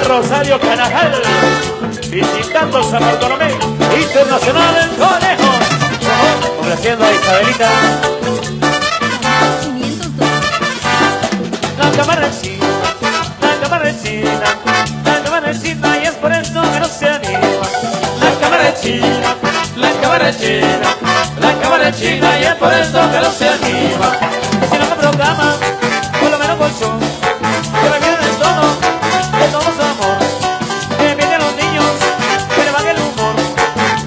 Rosario Canajal, visitando San Bartolomé, Internacional El Conejo, complaciendo a Isabelita. La cámara es china, la cámara es china, la cámara es china y es por eso que no se anima. La cámara es china, la cámara es china, la cámara es china y es por eso que no se anima. Si no me programa, por lo menos colchón, que me viene el tono, que todo su amor, que vienen los niños, que le baje el humor,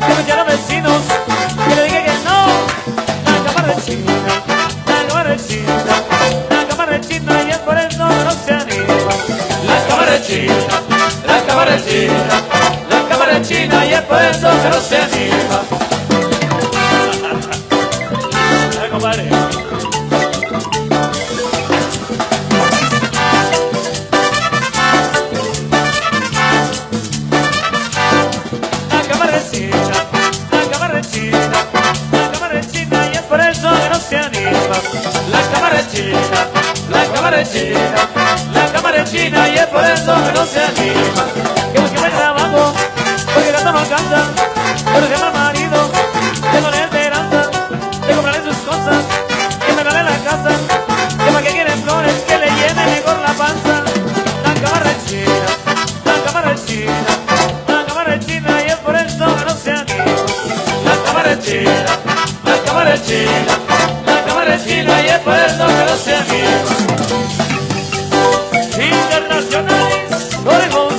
que me llamen los vecinos, que le digan que no. La cámara es china, la cámara es china, la cámara es china y es por eso que no se anima. La cámara es china, la cámara es china, la cámara es china y es por eso que no se anima. Ay, compadre. La cámara es china, la cámara es china, la cámara es china y es por eso que no se anima. Que busque el trabajo, porque gasto no alcanza, pero que al marido, tengo la esperanza de comprarle sus cosas, que me regale la casa, que para que quieren flores, que le llene mejor la panza. La cámara es china, la cámara es china, la cámara es china y es por eso que no se anima. La cámara es china, la cámara es china, china y es por eso que no se anima. Internacionales, orejos.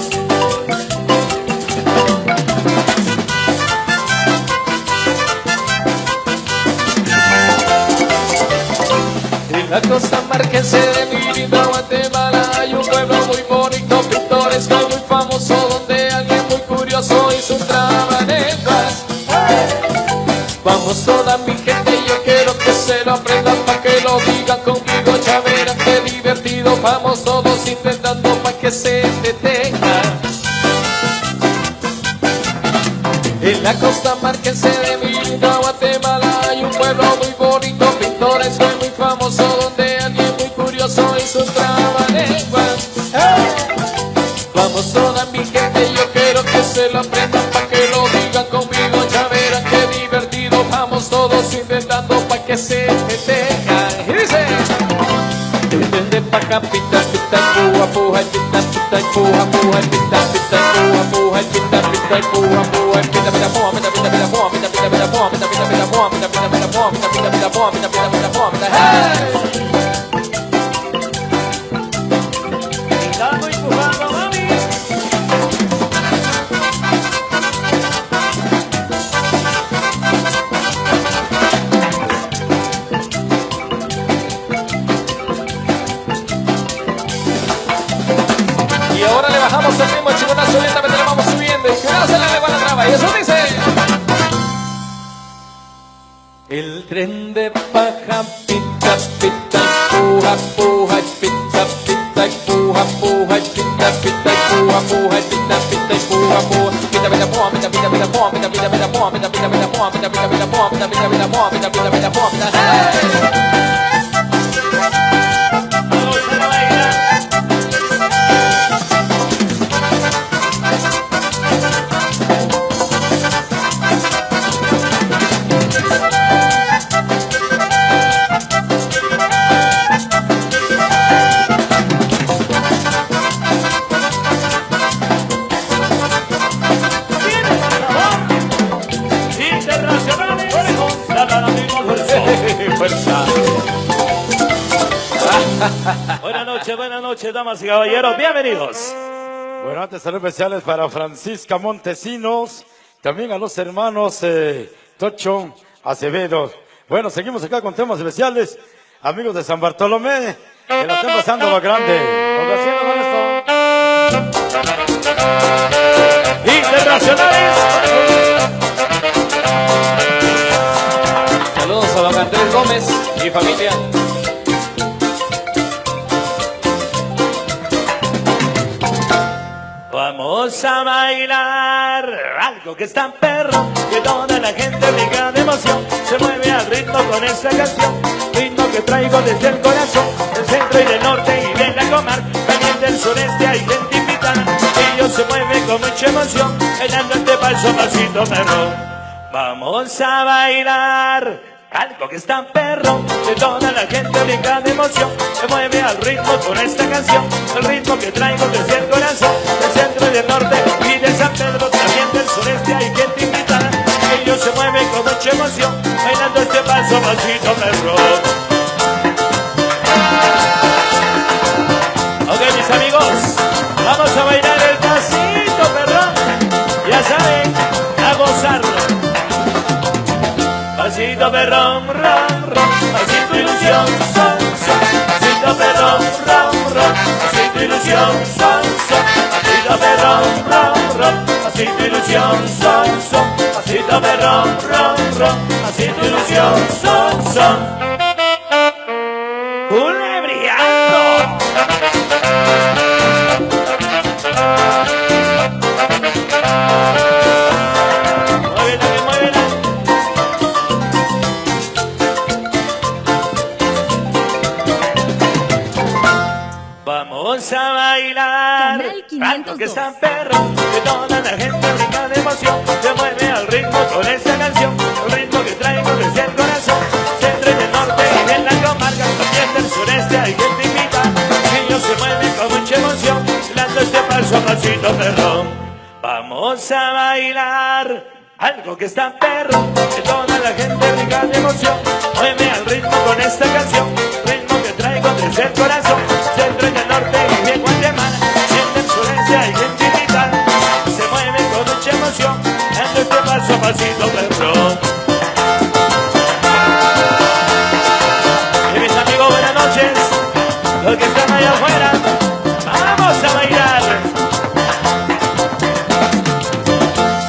En la costa marquense de mi linda Guatemala hay un pueblo muy bonito, pintoresco y muy famoso, donde alguien muy curioso hizo un trabalenguas. Vamos toda mi gente, yo quiero que se lo aprendan pa' que lo digan conmigo, ya verán qué divertido. Vamos todos intentando pa' que se detenga. En la costa marquense de mi linda Guatemala hay un pueblo muy bonito, pintoresco y muy famoso, donde alguien muy curioso hizo un trabalenguas. Vamos toda mi gente, yo quiero que se lo aprendan pa' que lo digan conmigo, ya verán qué divertido. Vamos todos intentando pa' que se detengan. Y dice: de pa' acá, pita, pita, puja, puja, pita, pita, puja, puja, pita, pita, puja, puja, pita, pita, puja, puja, pita, pita, puja, pita, pita, pita, puja, pita, pita, pita, puja, pita, pita, pita, puja, pita, pita, pita, puja, pita, pita, pita, puja, pita, pita, pita, puja, pita. ¡Hey! Pintando y pujando, mami. Y ahora le bajamos el ritmo, chiconazo, lentamente le vamos subiendo. Y cuidado, se le lengua la traba. Y eso dice: el tren de paja, pita, pita, puja, puja, pita, pita, puja, puja, pita, pita, puja, puja, pita, pita, puja, puja, pita, pita, puja, pita, pita, pita, puja, pita, pita, pita, puja, pita, pita, pita, puja, pita, pita, pita, puja, pita, pita, pita, puja, pita, pita, pita, puja, pita. Buenas noches, damas y caballeros, bienvenidos. Bueno, antes saludos especiales para Francisca Montesinos, también a los hermanos Tocho Acevedo. Bueno, seguimos acá con temas especiales, amigos de San Bartolomé, que la estén pasando lo grande. Internacionales. Saludos a don Andrés Gómez y familia. Vamos a bailar algo que es tan perro que toda la gente brinca de emoción. Se mueve al ritmo con esta canción, ritmo que traigo desde el corazón, del centro y del norte y de la comarca, también del sureste hay gente invitada. emoción, bailando este paso pasito perro. Vamos a bailar algo que está perro, de toda la gente brinca de emoción, se mueve al ritmo con esta canción, el ritmo que traigo desde el corazón, del centro y del norte y de San Pedro, también del sureste hay gente invitada, ellos se mueven con mucha emoción, bailando este paso pasito perro. Ok, mis amigos, vamos a bailar el pasito perro, ya saben, a gozarlo. Pasito perrón, ron, ron, pasito ilusión, son, son. Pasito perrón, ron, ron, pasito ilusión, son, son. Pasito perrón, ron, ron, pasito ilusión, son, son. Pasito perrón, ron, ron, pasito ilusión, son, son. ¡Culebriando! Vamos a bailar algo que está perro, que toda la gente brinca de emoción, se mueve al ritmo con esta canción, el ritmo que traigo desde el corazón, centro y del norte y en la comarca, también del sureste hay gente invita, ellos se mueven con mucha emoción, dando este paso pasito perrón. Vamos a bailar algo que está perro, que toda la gente brinca de emoción, mueve al ritmo con esta canción, ritmo que traigo desde el corazón, centro y del norte y de Guatemala, en el sureste hay gente invitada, se mueve con mucha emoción, dando este paso pasito perrón. Y mis amigos, buenas noches, los que están allá afuera, vamos a bailar.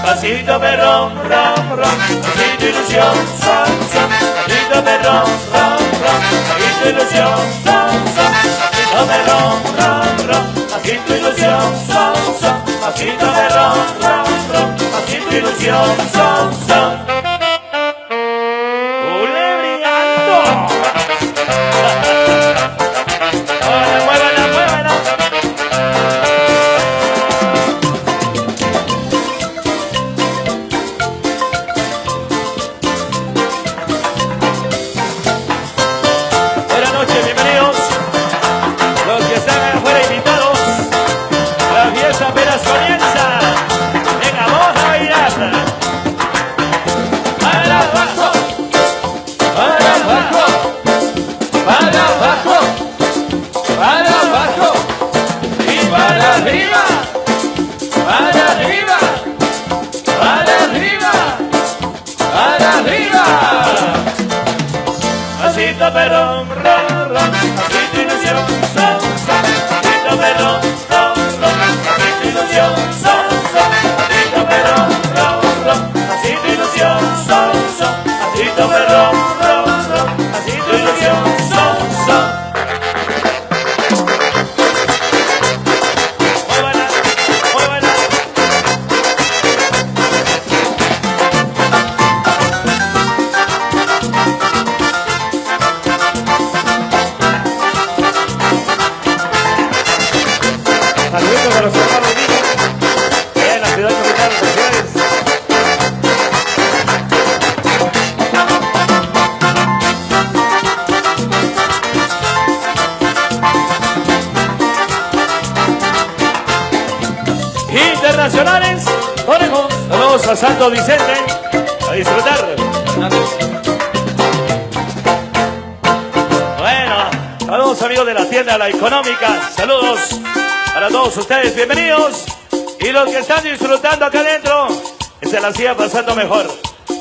Pasito perrón, ron, ron, pasito ilusión, son, son. Pasito perrón, ron, ron, pasito ilusión, son, son. Pasito perrón, ron, ron, pasito ilusión, son, son. Pasito perrón, ron, ron, pasito ilusión, son, son. ¡Culebriando! ¡Muévala, muévala, muévala! Pasito perrón, ron, ron, pasito ilusión, son, son. Pasito perrón, ron, ron, pasito ilusión, son, son. Pasito perrón, ron, ron, pasito ilusión, son, son. Pasito perrón, ron, ron, pasito ilusión, son, son. Muévala, muévala. Saludos a los hermanos Vino, en la ciudad capital de Ciudades. Internacionales, ponemos saludos a Santo Vicente, a disfrutar. Bueno, saludos amigos de la tienda La Económica, saludos para todos ustedes, bienvenidos. Y los que están disfrutando acá adentro, que se la sigan pasando mejor.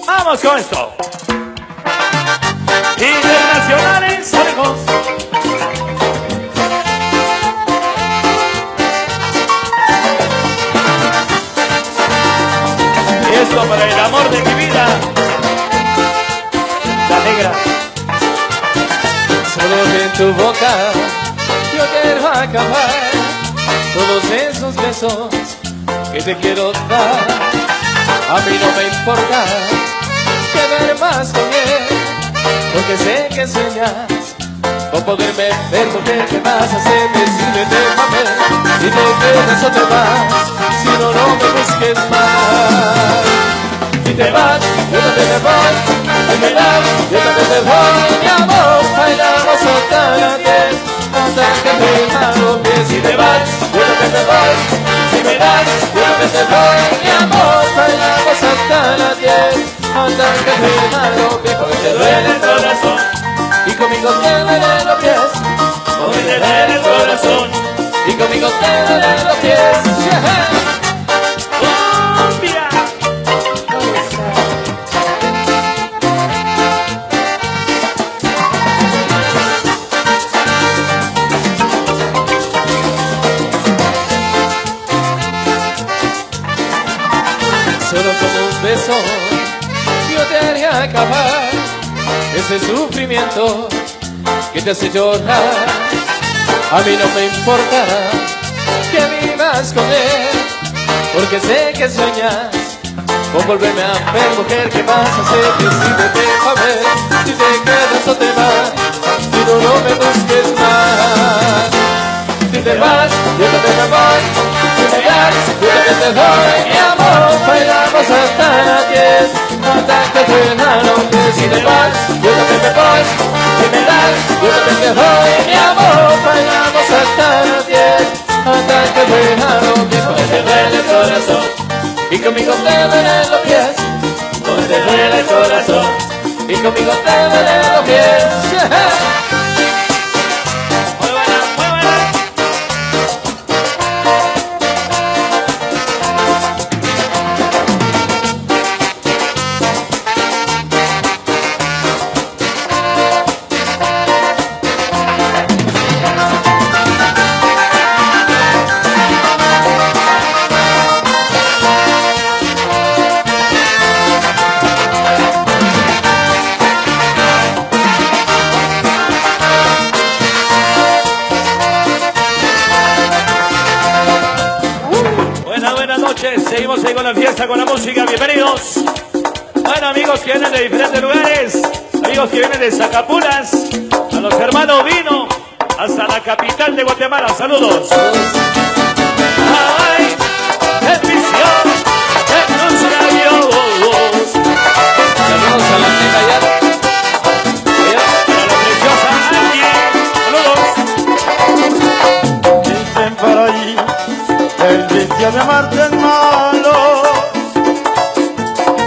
Vamos con esto. Internacionales, amigos. Y esto para el amor de mi vida, la negra. Solo en tu boca yo quiero acabar todos esos besos que te quiero dar. A mí no me importa quedar más con él, porque sé que sueñas con poderme ver, porque te vas a hacer decirle déjame y te quedas otro más. si no, no me busques más. Si te vas, yo también me voy. Si me das, yo también me voy. Mi amor, bailamos hasta las 10, hasta que te hago bien. Si te vas, yo también me voy. Si me das, yo también me voy. Mi amor, bailamos hasta las 10, hasta que te hago bien. Porque te duele el corazón y conmigo te duelen los pies. Porque te duele el corazón y conmigo te duelen los pies. ¡Cumbia! Solo como un beso yo te haría acabar ese sufrimiento que te hace llorar. A mí no me importará que vivas con él, porque sé que sueñas con volverme a ver. Mujer, ¿qué vas a hacer? Decídete a ver si te quedas o te vas. Si no, no me busques más. Si te vas, yo también me voy. Si me das, yo también te doy. Mi amor, bailamos hasta las 10, hasta que te que si te vas, yo también me voy. Si me das, yo también te doy. Mi amor, bailamos hasta las 10, hasta que te porque te duele el corazón y conmigo te duelen los pies. Porque te duele el corazón y conmigo te duelen los pies. ¡Muévala, muévala! Buenas noches, seguimos ahí con la fiesta, con la música, bienvenidos. Bueno, amigos que vienen de diferentes lugares, amigos que vienen de Zacapulas, a los hermanos Vino, hasta la capital de Guatemala, saludos. Ay, bendición, de tus labios. Saludos a la nena ya. Para la preciosa Angie, saludos. Dicen por ahí, el vicio de amarte es malo.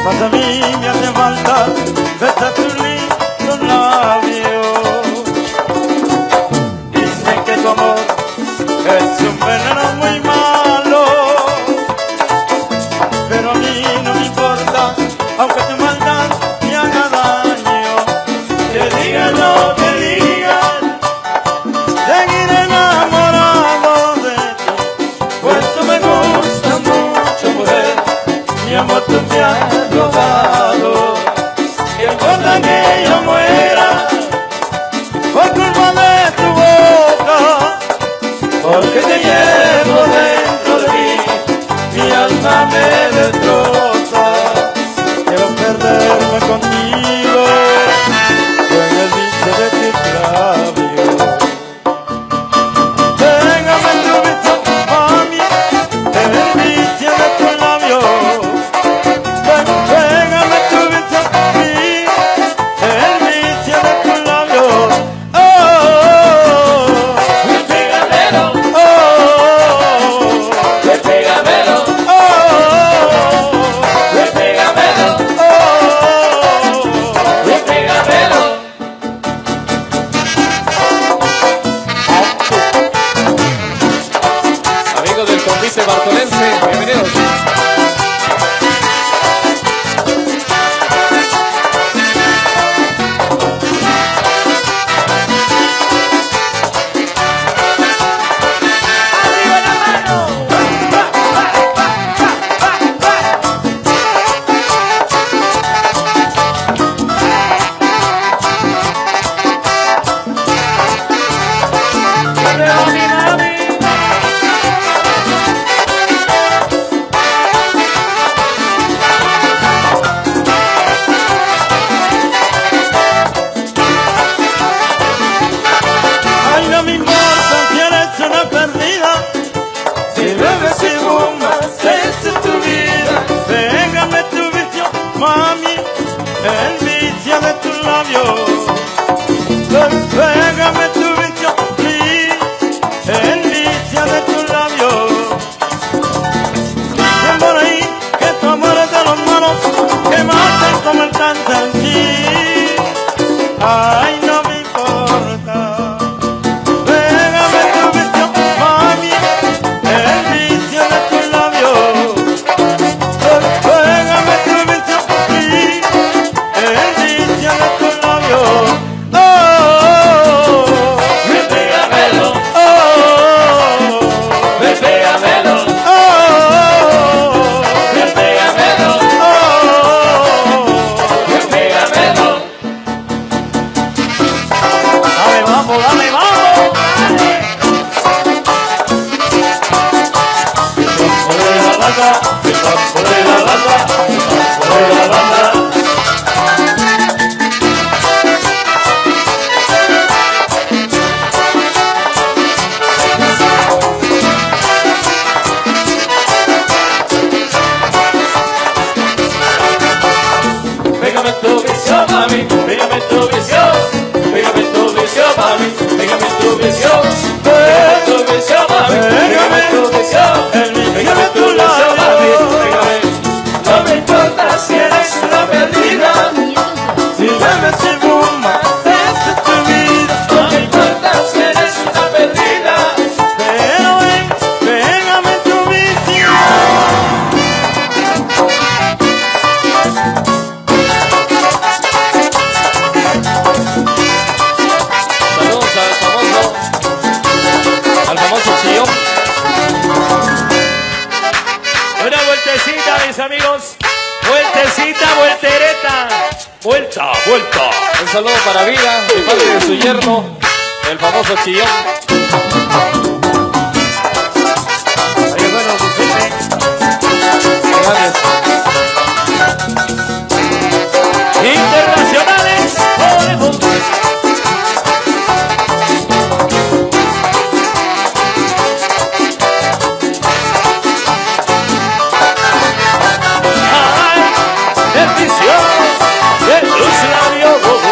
Mas a mí me hace falta besar tus lindos labios. Dicen que tu amor es un veneno muy malo, pero a mí no me importa, aunque tu maldad me haga daño. Que digan lo que digan, seguiré enamorado de ti, pues tú me gustas mucho, mujer. Mi amor tú me has robado, y importa que yo muera por culpa de tu boca, porque te llevo dentro de mí, mi alma me destroza. Quiero perderme contigo, en el vicio de tus labios. Pégame tu vicio, mami, en el vicio de tus labios. Pégame tu vicio, mami, en el vicio de tus labios. Oh, Pégamelo, oh, pégamelo, oh, pégamelo, oh, pégamelo. Amigos del Convice Bartolense, bienvenidos. ¡Arriba la mano! ¡Mami, mami! Dime si fumas, esa es tu vida. Pégame tu vicio, mami, el vicio de tus labios. Pégame tu vicio, please, el vicio de tus labios. Dicen por ahí que tu amor es de los malos, que matan como el cansancio. Ay, no me importa. Pégame tu vicio, mami, el vicio de tus labios. Pégame tu vicio, please, el vicio de tus labios. Pégamelo, pégamelo, pégamelo, pégamelo. Dame, vamos, dame, vamos. Pégame tu vicio, mami, pégame tu vicio, pégame tu vicio, mami, pégame tu vicio, pégame tu vicio, mami, pégame tu vicio, pégame tu vicio, mami, pégame. No me importa si eres una perdida, Dime si fumas, esa es tu vida. no me importa si eres una perdida. Pero ven, pégame tu vicio. Saludos al famoso chillón. Una vueltecita, mis amigos. Vueltecita, voltereta. Vuelta, vuelta. Un saludo para Vida, de parte de su yerno, el famoso chillón. Oye, bueno, Vicente. Gracias. Internacionales, podemos. Ay, el vicio de tus labios.